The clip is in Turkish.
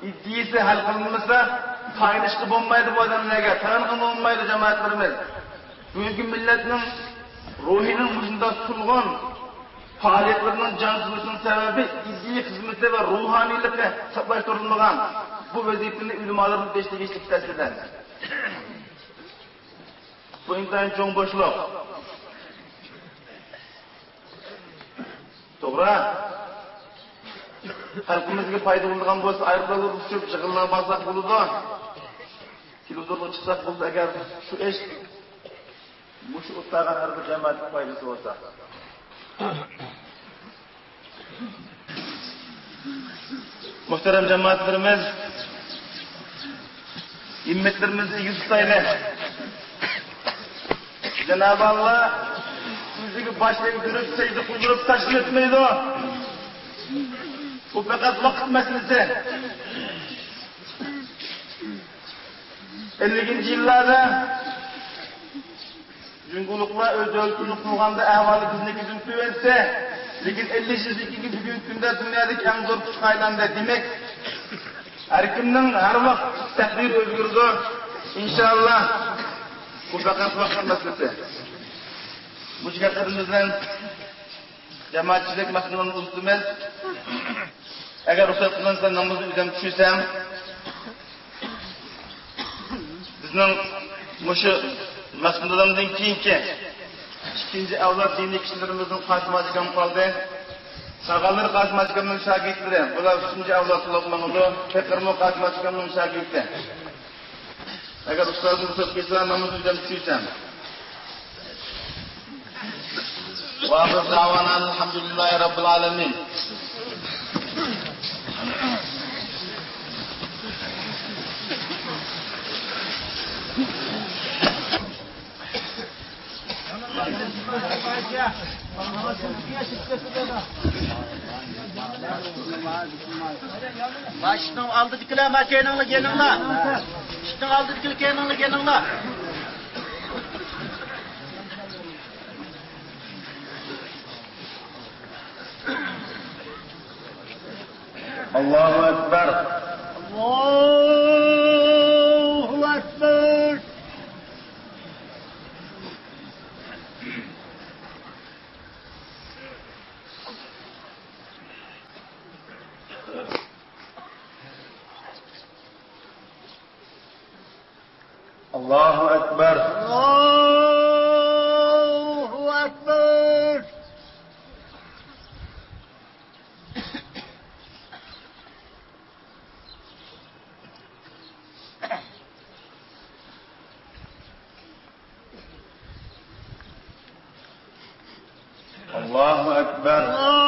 İddiyesi hal kılınmasa taynışkı bulmaydı bu adamlarga, tanıqın olmaydı cemaatlerimiz. Bugünkü milletinin ruhinin başında sulğun faaliyetlerinin cansızlığının sebebi iddiyi hizmeti ve ruhanilikle saplaştırılmagan bu vazifeni ulemaların beşte tesirden. Bu intayın çoğun boşluq. Doğru. Halkımızga fayda bo'lgan bo'lsa, ayrıqlar uçup yig'inlanmasak bo'ladi. Televizorga chiqsak bo'lsa, agar shu ish mushu o'tlagan har bir jamoatga foydasi bo'lsa. Muhtaram jamoatlarimiz, himmetlerimizni yutaylik. Cenab-ı Allah o'ziga boshlayib turib, secde qildirib tashlab etmaydi. Bu fakat vaqt meselesi. 50. yıllarda Cumhurlukla öldürülük kılganda ahvalı bizimkinin tüvense, lekin 50-52 bugün günde dünyadaki en zor küçük aylandı. Demek, her kimden her vakit takdir özgürdü. İnşallah bu fakat vaqt meselesi. Bu çıkartlarımızdan cemaatçilik makinelerini uzdumuz. Eğer ruhsat kılınsa namazı üzem düşürsem, bizning muşu mas'ullarımızdan keyinki ikinci avlod dini kişilerimizin Qasım kaldı. Sağalır Qasım Azikam'ın şagirdleri. Bular üçüncü avlod olmalıdır. Tekrar Qasım Azikam'ın şagirdleri. Eğer ustazın ruhsat kılsa namazı üzem düşürsem. Ve ahir davana elhamdülillahi rabbil alemin. Başının aldı dikileme kenanlı genanla. Başının aldı dikil kenanlı genanla. Allahu Ekber. Allahu Ekber. Allahu Ekber. Allahu Ekber. Allahu Ekber.